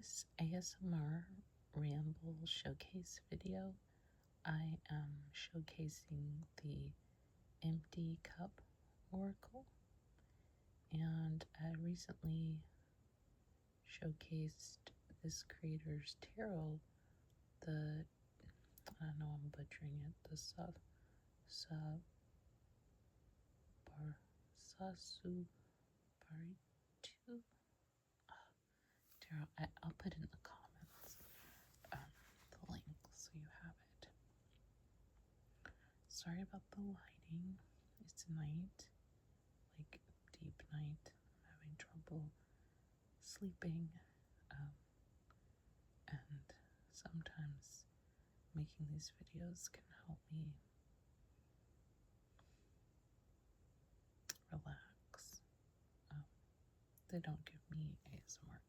this ASMR Ramble showcase video, I am showcasing the Empty Cup Oracle, and I recently showcased this creator's tarot, I know I'm butchering it, the Sasubaritu tarot. I'll put in the comments the link so you have it. Sorry about the lighting. It's night, like deep night. I'm having trouble sleeping, and sometimes making these videos can help me relax. They don't give me ASMR,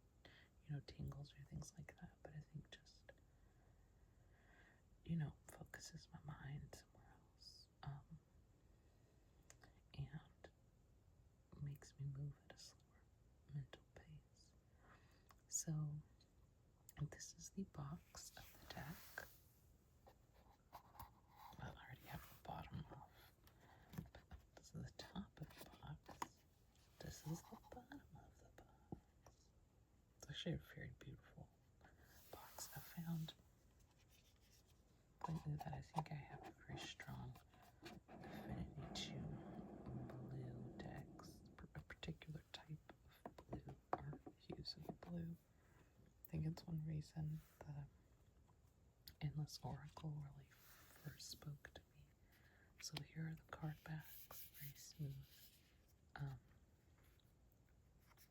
tingles or things like that, but I think just, focuses my mind somewhere else, and makes me move at a slower mental pace. So, this is the box of the deck. Well, I already have the bottom off, but this is the top of the box. This is the bottom of the box. It's actually a very beautiful box. I found lately that I think I have a very strong affinity to blue decks, a particular type of blue or hues of blue. I think it's one reason the Endless Oracle really first spoke to me. So here are the card backs, very smooth.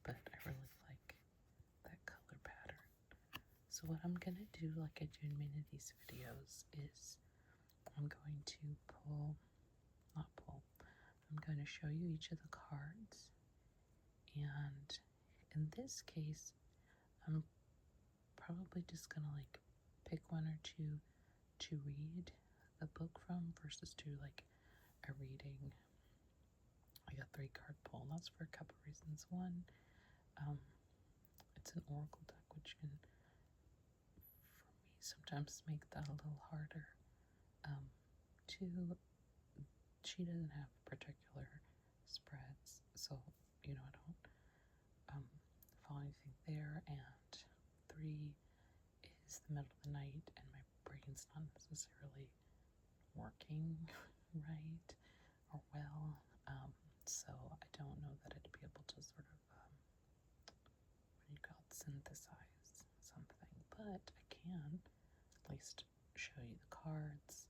But I really like that color pattern. So what I'm gonna do, like I do in many of these videos, is I'm going to I'm going to show you each of the cards, and in this case, I'm probably just gonna pick one or two to read the book from versus to a reading. I got 3-card pull, and that's for a couple reasons. One, it's an oracle deck, which can, for me, sometimes make that a little harder. Two, she doesn't have particular spreads, so I don't follow anything there. And 3 is the middle of the night, and my brain's not necessarily working right or well. So I don't know that I'd be able to sort of synthesize something, but I can at least show you the cards,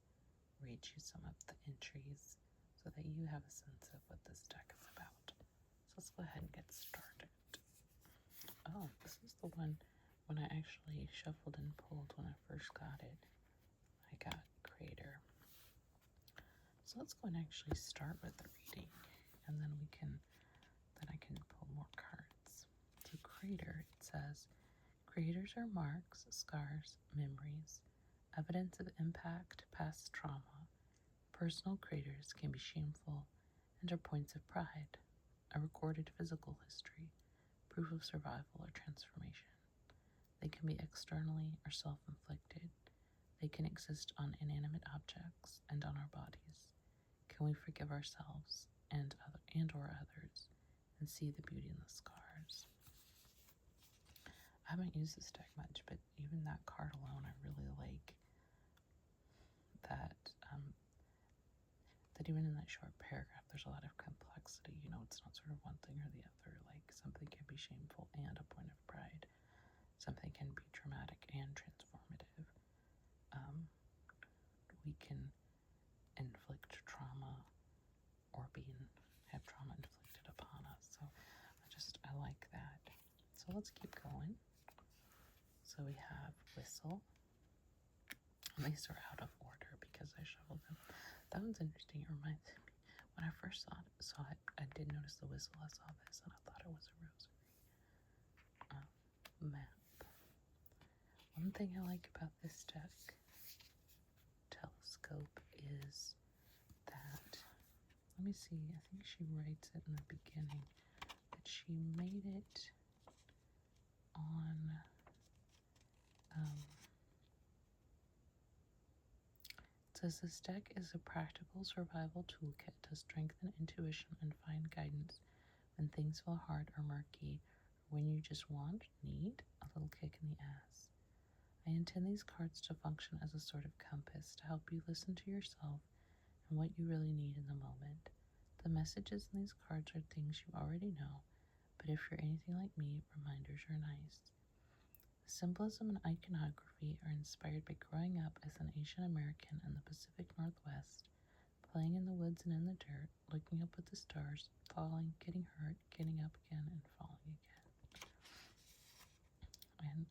read you some of the entries so that you have a sense of what this deck is about. So let's go ahead and get started. Oh, this is the one when I actually shuffled and pulled when I first got it. I got Creator. So let's go and actually start with the reading, and then I can pull more cards. So Creator, it says, creators are marks, scars, memories, evidence of impact, past trauma. Personal creators can be shameful and are points of pride, a recorded physical history, proof of survival or transformation. They can be externally or self-inflicted. They can exist on inanimate objects and on our bodies. Can we forgive ourselves and or others and see the beauty in the scars? I haven't used this deck much, but even that card alone, I really like that that even in that short paragraph, there's a lot of complexity. It's not sort of one thing or the other. Like, something can be shameful and a point of pride. Something can be traumatic and transformative. We can inflict trauma or have trauma inflicted upon us. So I like that. So let's keep going. So we have Whistle. And these are out of order because I shuffled them. That one's interesting. It reminds me, when I first saw it, I did notice the whistle. I saw this and I thought it was a rosary. Map. One thing I like about this deck, Telescope, is that, let me see, I think she writes it in the beginning, that she made it on says this deck is a practical survival toolkit to strengthen intuition and find guidance when things feel hard or murky, or when you just need a little kick in the ass. I intend these cards to function as a sort of compass to help you listen to yourself and what you really need in the moment. The messages in these cards are things you already know, but if you're anything like me, reminders are nice. The symbolism and iconography are inspired by growing up as an Asian American in the Pacific Northwest, playing in the woods and in the dirt, looking up at the stars, falling, getting hurt, getting up again, and falling again. And,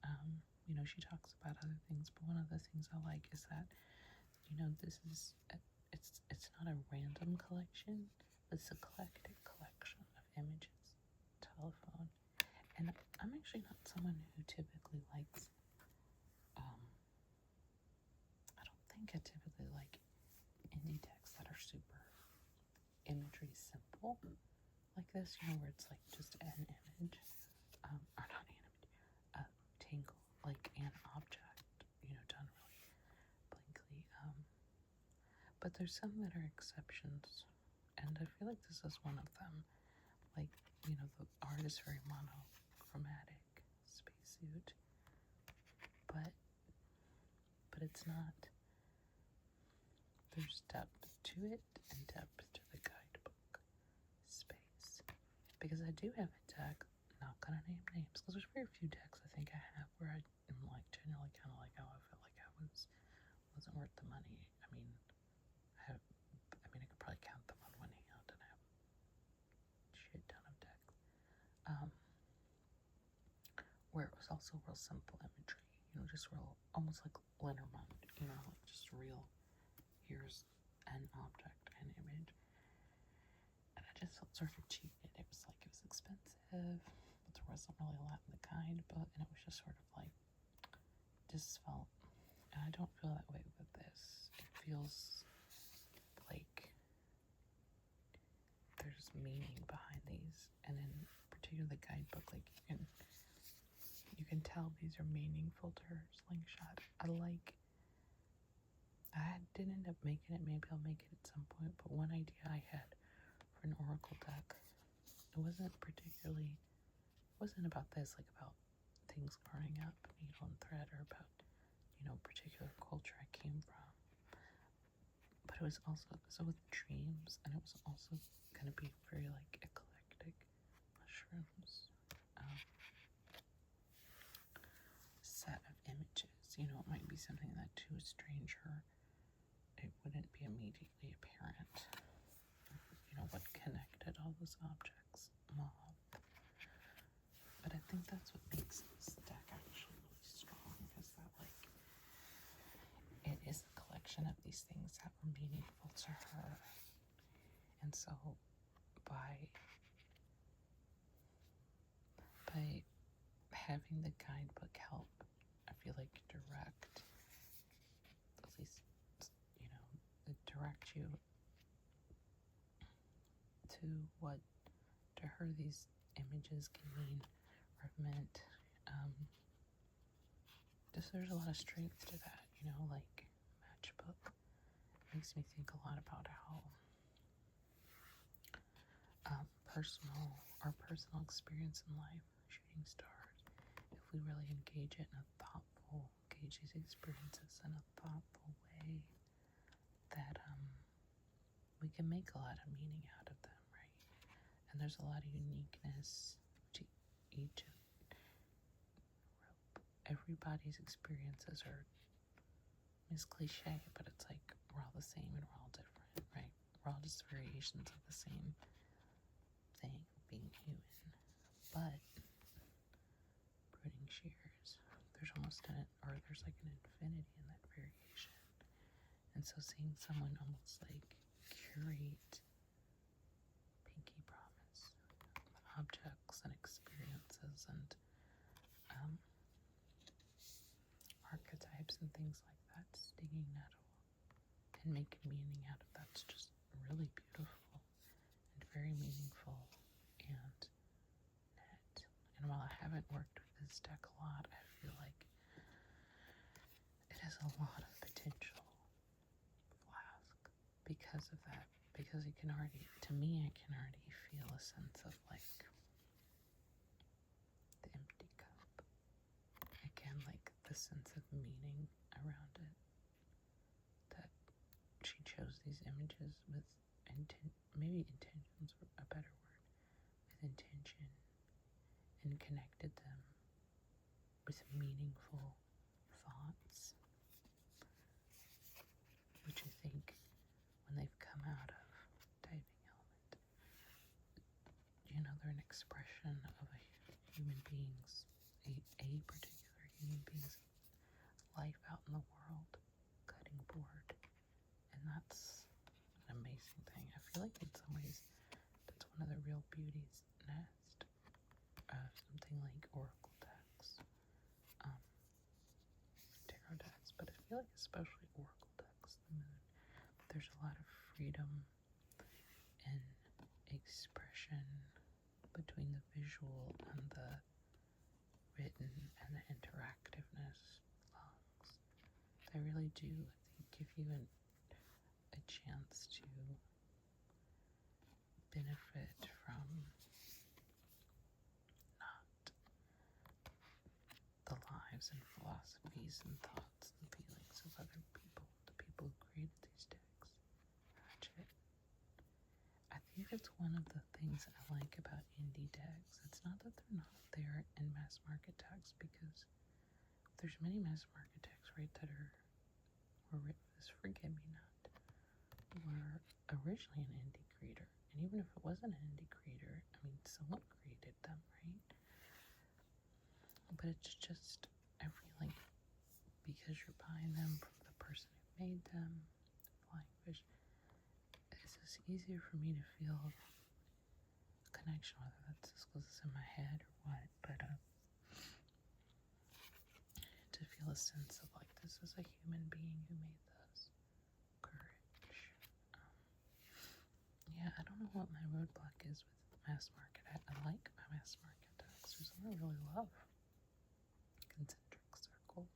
she talks about other things, but one of the things I like is that, this is, it's not a random collection, it's a eclectic collection of images, telephone. And I'm actually not someone who typically likes, I don't think I typically like indie decks that are super imagery simple like this, where it's like just an image, or not an image, a tangle, like an object, done really blankly. But there's some that are exceptions, and I feel like this is one of them. Like, the art is very monochromatic, spacesuit, but it's not. There's depth to it and depth to the guidebook space. Because I do have a deck, not gonna name names, because there's very few decks I think I have where I am like generally kind of like, oh, I felt like I wasn't worth the money. I could probably count them on one hand, and I have a shit ton of decks. Where it was also real simple imagery, just real, almost like Lenormand, like just real, here's an object, an image. And I just felt sort of cheated. It was like it was expensive, but there wasn't really a lot in the guidebook, and it was just sort of like, just felt, and I don't feel that way with this. It feels like there's meaning behind these, and in particular the guidebook, like you can tell these are meaningful to her. Slingshot. I didn't end up making it. Maybe I'll make it at some point. But one idea I had for an oracle deck, it wasn't about this, like about things growing up, needle and thread, or about, particular culture I came from. But it was also, so with dreams, and it was also going to be very, like, eclectic mushrooms. Set of images. It might be something that to a stranger, it wouldn't be immediately apparent, what connected all those objects. But I think that's what makes this deck actually really strong, is that, like, it is a collection of these things that were meaningful to her. And so by having the guidebook help, I feel like direct, at least, direct you to what to her these images can mean or have meant. Just there's a lot of strength to that, like matchbook makes me think a lot about how our personal experience in life, shooting stars, if we really engage these experiences in a thoughtful way, that we can make a lot of meaning out of them, right? And there's a lot of uniqueness to each of everybody's experiences are, it's cliche, but it's like we're all the same and we're all different, right? We're all just variations of the same thing, being human. But brooding shears, there's like an infinity in that variation. And so seeing someone almost like curate pinky promise objects and experiences and archetypes and things like that, stinging nettle and making meaning out of that's just really beautiful and very meaningful and net. And while I haven't worked with this deck a lot, I feel like it has a lot of potential because of that, because I can already, to me, I can already feel a sense of like the empty cup. Again, like the sense of meaning around it. That she chose these images with maybe intentions were a better word, with intention, and connected them with meaningful thoughts, which I think when they've come out of diving element, they're an expression of a human being's, a particular human being's life out in the world, cutting board, and that's an amazing thing. I feel like in some ways that's one of the real beauties nest of something like oracle decks, tarot decks, but I feel like especially oracle decks, the moon, there's a lot of freedom and expression between the visual and the written and the interactiveness lungs. I really do, I think, give you a chance to benefit from not the lives and philosophies and thoughts and feelings of other people, the people who created these decks. I think it's one of the things I like about indie decks. It's not that they're not there in mass market decks, because there's many mass market decks, right, that were written, this Forgive Me Not, were originally an indie creator. And even if it wasn't an indie creator, I mean, someone created them, right? But it's just, I feel like because you're buying them from the person who made them, Flying Fish, it's just easier for me to feel a connection, whether that's just because it's in my head or what, but to feel a sense of like, this is a human being who made this. Courage. Yeah, I don't know what my roadblock is with mass market. I like my mass market decks. There's one I really love. Concentric circles.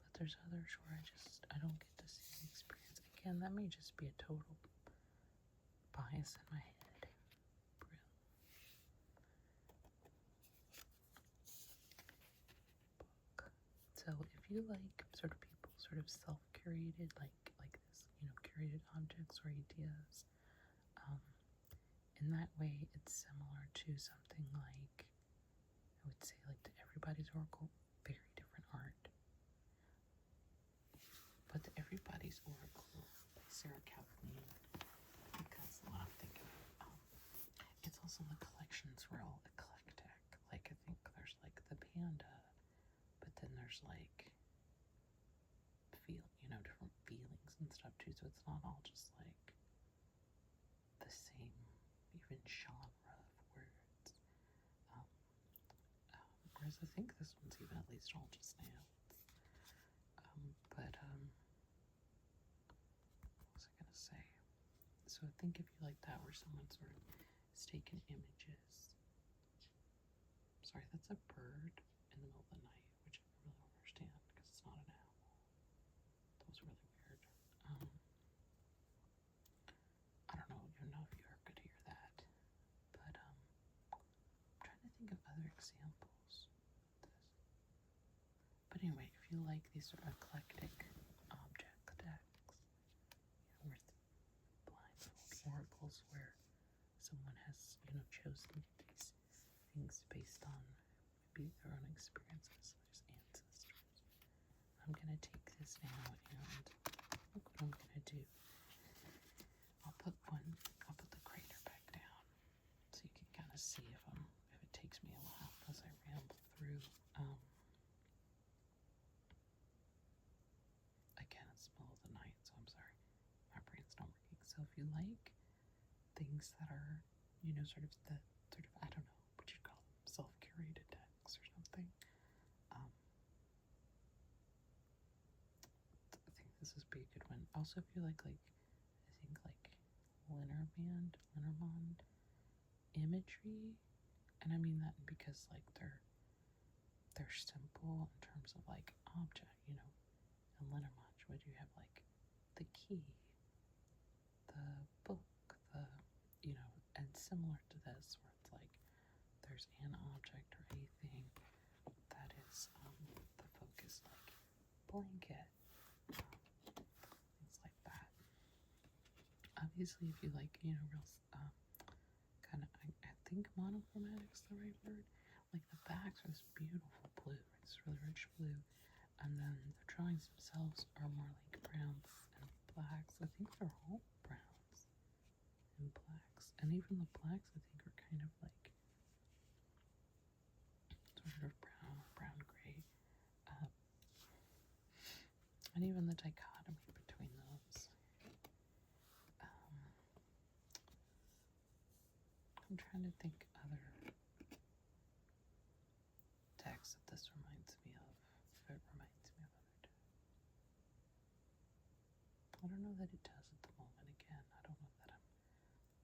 But there's others where I don't get to see the experience. Again, that may just be a total bias in my head. Book. So if you like sort of people sort of self-curated, like this, curated objects or ideas, in that way it's similar to something like, I would say, like the Everybody's Oracle, very different art. But the Everybody's Oracle by Sarah Kathleen, because what I'm thinking of, it's also the collections were all eclectic. Like, I think there's like the panda, but then there's like different feelings and stuff too. So it's not all just like the same, even genre of words. Whereas I think this one's even at least all just nouns. What was I gonna say? So I think if you like that, where someone sort of is taking images. Sorry, that's a bird in the middle of the night, which I really don't understand because it's not an owl. That was really weird. I don't know even know if you could hear that, but I'm trying to think of other examples of this. But anyway, if you like these sort of eclectic object decks, with blindfold oracles where someone has, chosen these things based on maybe their own experiences, there's ancestors. I'm gonna take this now and look what I'm gonna do. I'll put the crater back down so you can kind of see if it takes me a while as I ramble through. Again, it's the middle of the night, so I'm sorry. My brain's not working. So if you like things that are, I don't know what you'd call them, self-curated decks or something, I think this would be a good one. Also, if you like Lenormand imagery, and I mean that because like they're simple in terms of like object, and Lenormand What do you have? Like the key, the book, and similar to this, where it's like there's an object or anything that is the focus, like blanket, things like that. Obviously, if you like, real kind of, I think monochromatic's the right word. Like the backs are this beautiful blue, it's really rich blue, and then the drawings themselves are more like browns and blacks. I think they're all browns and blacks, and even the blacks I think are kind of like sort of brown or brown gray, and even the dichotomy between those. I'm trying to think other texts that this reminds me of, if it reminds me of other texts. I don't know that it does at the moment. Again, I don't know that I'm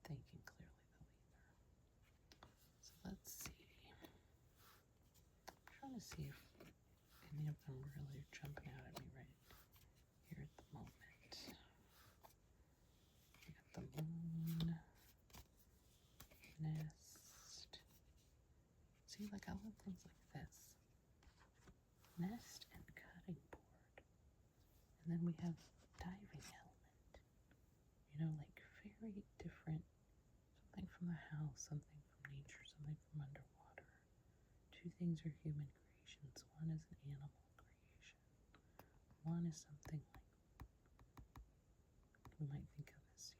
thinking clearly though either. So let's see. I'm trying to see if any of them really are jumping out at me right here at the moment. We got the moon, nest. See, like I love things like this. Nest and cutting board. And then we have diving element. Like very different. Something from the house, something from nature, something from underwater. Two things are human creations. One is an animal creation. One is something like, we might think of as,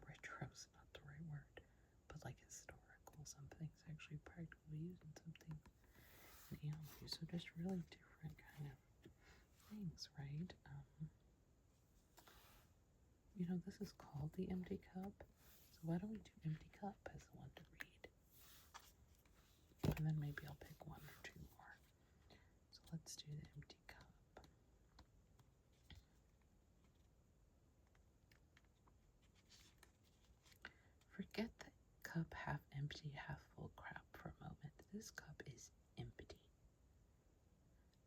retro's not the right word, but like historical. Something's actually practically used and something an animal use. So just really different kind of things, right? This is called the empty cup. So why don't we do empty cup as the one to read? And then maybe I'll pick one or two more. So let's do the empty cup. Forget the cup half empty, half full crap for a moment. This cup is empty.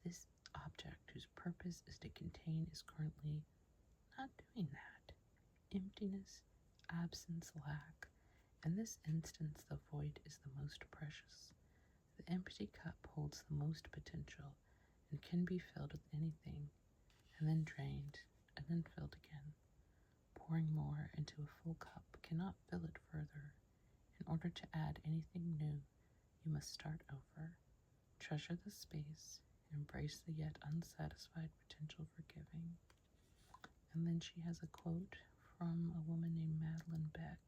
This object whose purpose is to contain is currently not doing that. Emptiness, absence, lack. In this instance, the void is the most precious. The empty cup holds the most potential and can be filled with anything, and then drained, and then filled again. Pouring more into a full cup cannot fill it further. In order to add anything new, you must start over. Treasure the space, embrace the yet unsatisfied potential for giving. And then she has a quote from a woman named Madeline Beck.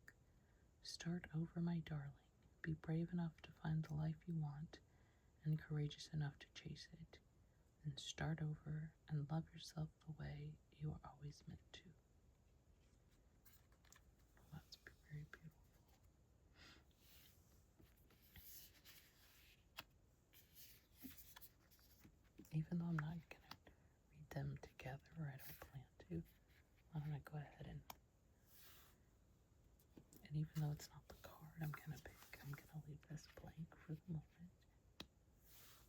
Start over, my darling. Be brave enough to find the life you want and courageous enough to chase it. Then start over and love yourself the way you are always meant to. Well, that's very beautiful. Even though I'm not going to read them together, or I don't plan to, I'm going to go ahead and even though it's not the card I'm going to pick, I'm going to leave this blank for the moment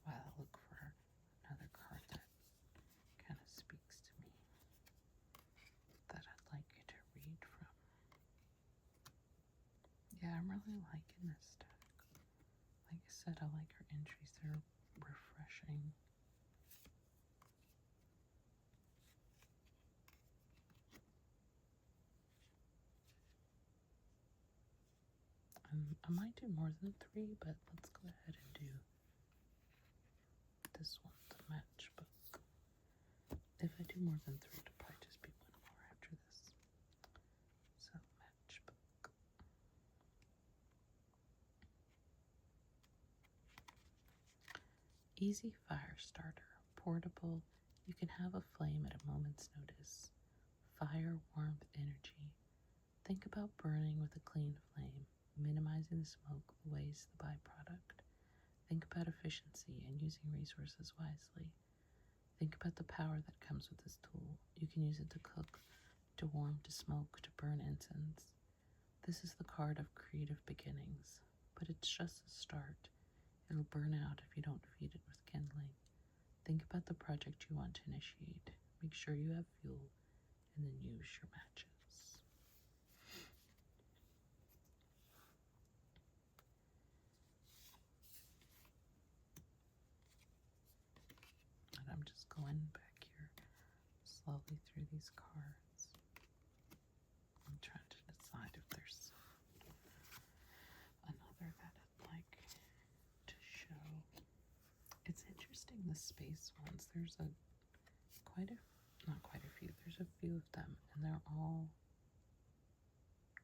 while I look for another card that kind of speaks to me that I'd like you to read from. Yeah, I'm really liking this deck. Like I said, I like her entries. They're refreshing. I might do more than 3, but let's go ahead and do this one, the matchbook. If I do more than 3, it'll probably just be one more after this. So, matchbook. Easy fire starter. Portable. You can have a flame at a moment's notice. Fire, warmth, energy. Think about burning with a clean flame. Minimizing the smoke weighs the byproduct. Think about efficiency and using resources wisely. Think about the power that comes with this tool. You can use it to cook, to warm, to smoke, to burn incense. This is the card of creative beginnings, but it's just a start. It'll burn out if you don't feed it with kindling. Think about the project you want to initiate. Make sure you have fuel and then use your matches. And I'm just going back here slowly through these cards. I'm trying to decide if there's another that I'd like to show. It's interesting, the space ones. There's not quite a few. There's a few of them, and they're all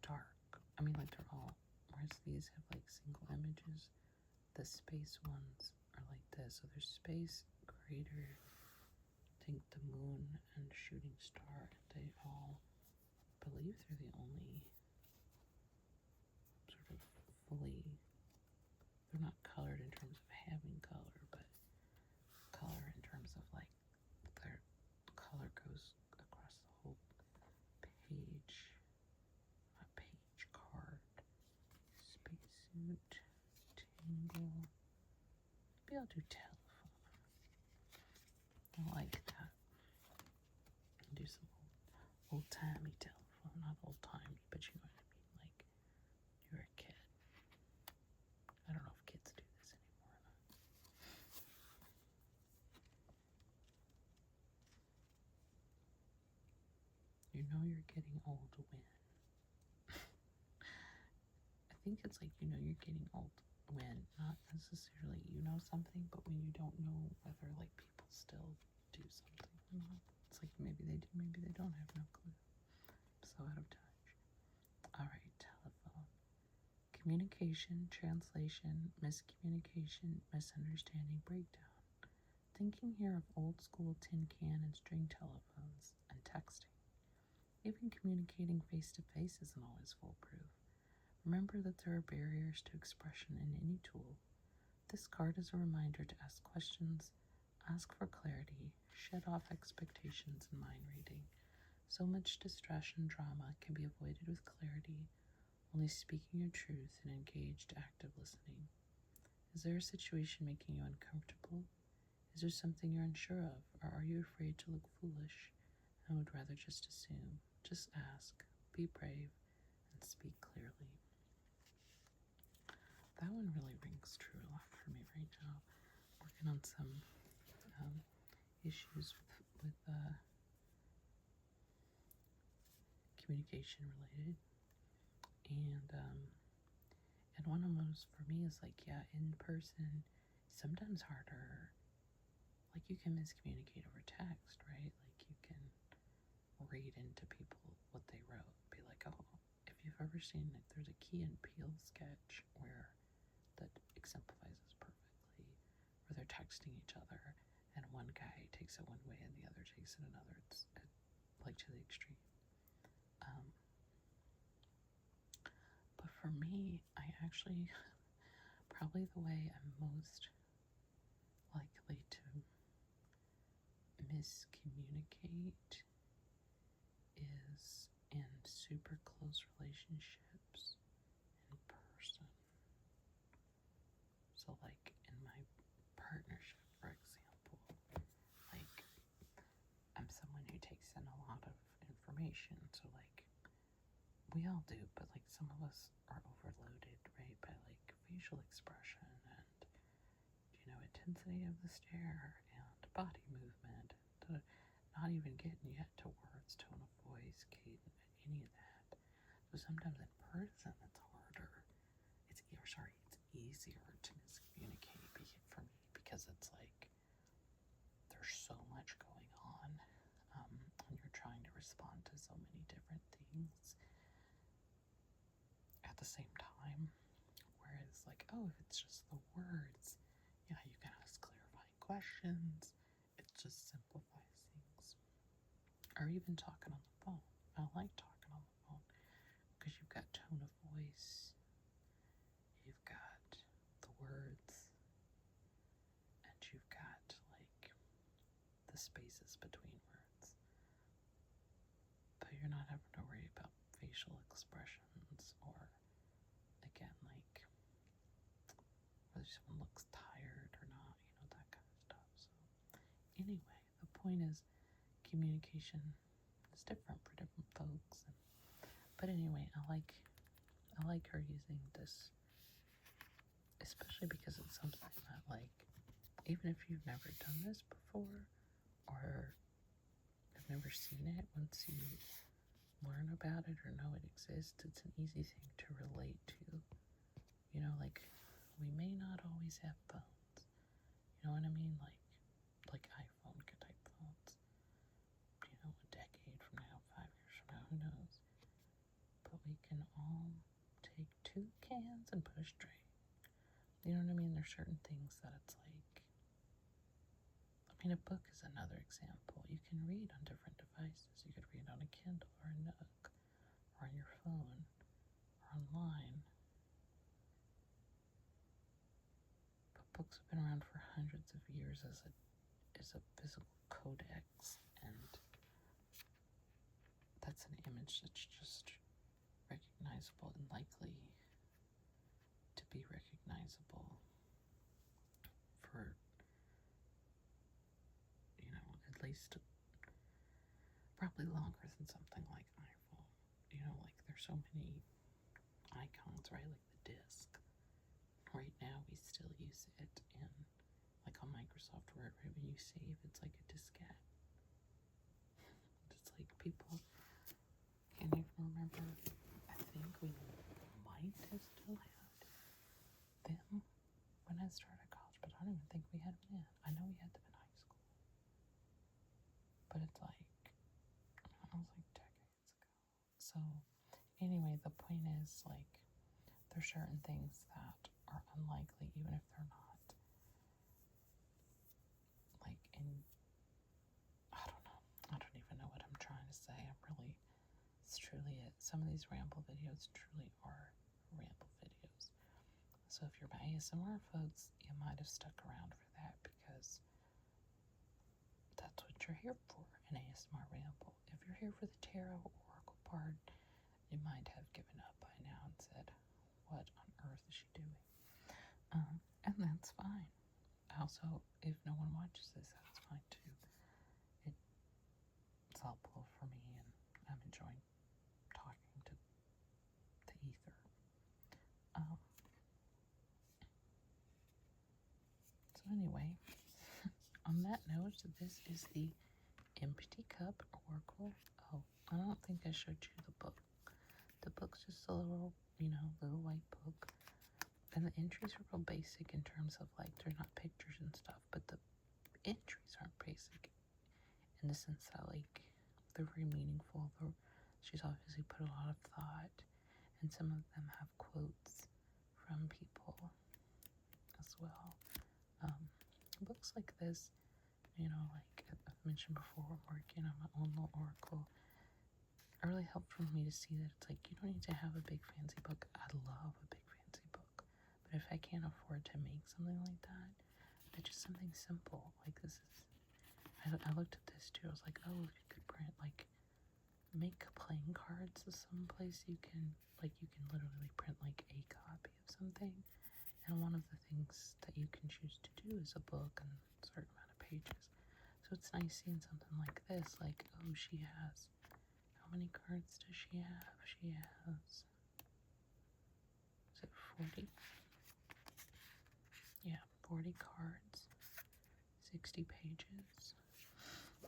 dark. I mean, like they're all, whereas these have like single images. The space ones are like this. So there's space, crater, I think the moon, and shooting star. They all, I believe they're the only sort of fully, they're not colored in terms of having color, but color in terms of like their color goes across the whole page. Not page, card. Spacesuit. Tangle. Maybe I'll do telephone. I like that. I'll do some old-timey telephone. Not old-timey, but you know what I mean. Like, you're a kid. I don't know if kids do this anymore or not. You know you're getting old when. I think it's like, you know you're getting old when, not necessarily you know something, but when you don't know whether like people still do something or not. It's like maybe they do, maybe they don't, have no clue. I'm so out of touch. Alright, telephone. Communication, translation, miscommunication, misunderstanding, breakdown. Thinking here of old school tin can and string telephones and texting. Even communicating face to face isn't always foolproof. Remember that there are barriers to expression in any tool. This card is a reminder to ask questions, ask for clarity, shed off expectations in mind reading. So much distress and drama can be avoided with clarity, only speaking your truth and engaged, active listening. Is there a situation making you uncomfortable? Is there something you're unsure of, or are you afraid to look foolish and would rather just assume? Just ask, be brave, and speak clearly. That one really rings true a lot for me right now. Working on some issues with communication related, and one of those for me is like, yeah, in person, sometimes harder. Like you can miscommunicate over text, right? Like you can read into people what they wrote. Be like, oh, if you've ever seen it, there's a Key and Peele sketch where that exemplifies this perfectly, where they're texting each other and one guy takes it one way and the other takes it another. It's like to the extreme. But for me, I actually, probably the way I'm most likely to miscommunicate is in super close relationships in person. So like in my partnership, for example, like I'm someone who takes in a lot of information. So like we all do, but like some of us are overloaded, right, by like facial expression and, you know, intensity of the stare and body movement, and not even getting yet to words, tone of voice, cadence, any of that. So sometimes in person it's harder. It's easier to miscommunicate for me because it's like there's so much going on, and you're trying to respond to so many different things at the same time. Whereas like, oh, if it's just the words, yeah, you can ask clarifying questions. It just simplifies things. Or even talking on the phone. I like talking on the phone because you've got tone of voice, you've got the words, and you've got like the spaces between words. But you're not having to worry about facial expressions or, again, like whether someone looks tired or not, you know, that kind of stuff. So point is communication is different for different folks. But anyway, I like her using this, especially because it's something that, like, even if you've never done this before or have never seen it, once you learn about it or know it exists, it's an easy thing to relate to. You know, like, we may not always have phones. You know what I mean? Like iPhone type phones. You know, a decade from now, 5 years from now, who knows? But we can all take 2 cans and put a string. You know what I mean? There's certain things that it's like, I mean, a book is another example. You can read on different devices. You could read on a Kindle or a Nook or on your phone or online. But books have been around for hundreds of years as a physical codex, and that's an image that's just recognizable and likely to be recognizable for, you know, at least probably longer than something like iPhone. You know, like, there's so many icons, right? Like the disc. Right now we still use it in, like, on Microsoft Word, right? When you save, it's like a diskette. It's like people can't even remember. I think we might have still had them when I started college, but I don't even think we had them then. I know we had them in high school, but it's like, I was like decades ago. So anyway, the point is, like, there's certain things that are unlikely, even if they're not, like, I don't even know what I'm trying to say. It's truly it. Some of these ramble videos truly are ramble videos. So if you're my ASMR folks, you might have stuck around for that because that's what you're here for, an ASMR ramble. If you're here for the tarot oracle part, you might have given up by now and said, what on earth is she doing? And that's fine. Also, if no one watches this, that's fine too. It's helpful for me, and I'm enjoying talking to the ether. So anyway, on that note, this is the Empty Cup Oracle. Oh, I don't think I showed you the book. The book's just a little, little white book. And the entries are real basic in terms of, like, they're not pictures and stuff, but the entries aren't basic in the sense that, like, they're very meaningful. She's obviously put a lot of thought, and some of them have quotes from people as well. Books like this, like I've mentioned before, working on my own little oracle, it really helped for me to see that it's like, you don't need to have a big fancy book. I love a big fancy book, but if I can't afford to make something like that, it's just something simple. Like, this is, I looked at this too. I was like, oh, if you could print, like, make playing cards someplace you can literally print, like, a copy of something. And one of the things that you can choose to do is a book and a certain amount of pages. So it's nice seeing something like this, like, oh, she has, how many cards does she have? She has, is it 40? Yeah, 40 cards, 60 pages.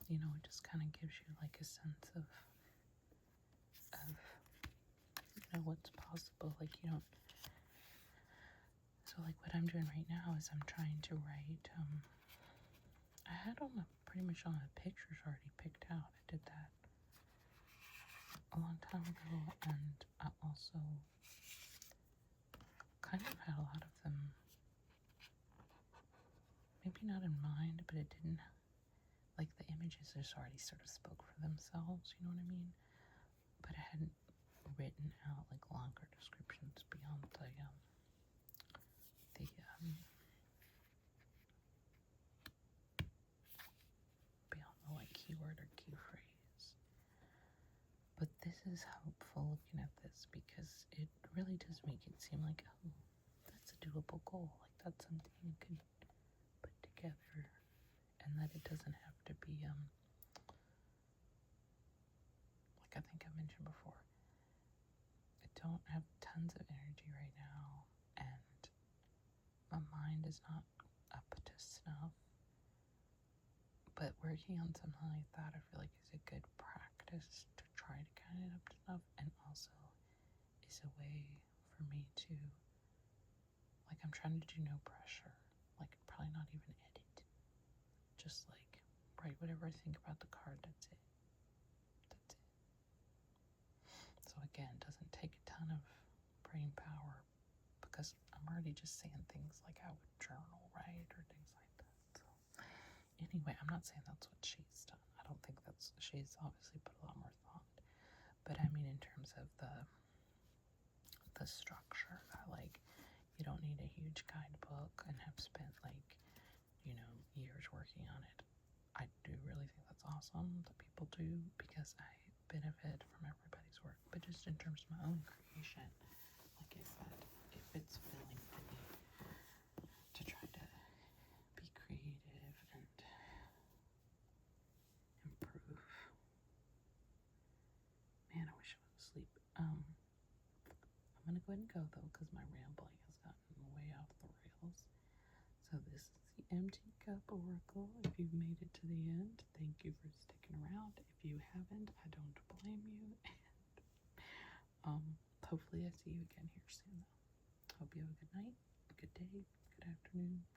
It just kind of gives you, like, a sense of what's possible. Like, you don't, so, like, what I'm doing right now is I'm trying to write, I had pretty much all the pictures already picked out. I did that a long time ago, and I also kind of had a lot of them, maybe not in mind, but it didn't, like, the images just already sort of spoke for themselves, you know what I mean? But I hadn't written out, like, longer descriptions beyond like, keyword or key phrase. But this is helpful looking at this because it really does make it seem like, oh, that's a doable goal. Like, that's something you can put together, and that it doesn't have to be mentioned before, I don't have tons of energy right now, and my mind is not up to snuff. But working on something like that, I feel like is a good practice to try to get it up to snuff, and also is a way for me to, like, I'm trying to do no pressure, like, probably not even edit, just like write whatever I think about the card. That's it. So again, it doesn't take a ton of brain power, because I'm already just saying things like I would journal, right, or things like that. So anyway, I'm not saying that's what she's done. I don't think she's obviously put a lot more thought. But I mean, in terms of the structure, you don't need a huge guidebook and have spent years working on it. I do really think that's awesome that people do, because I benefit from everybody's work. But just in terms of my own creation, like I said, if it's feeling for me to try to be creative and improve. Man, I wish I was asleep. I'm gonna go ahead and go though, because my rambling has gotten way off the rails. So this is the Empty Cup Oracle. If you've made it to the end, thank you for sticking around. If you haven't, I don't blame you. And hopefully I see you again here soon. Hope you have a good night, good day, good afternoon,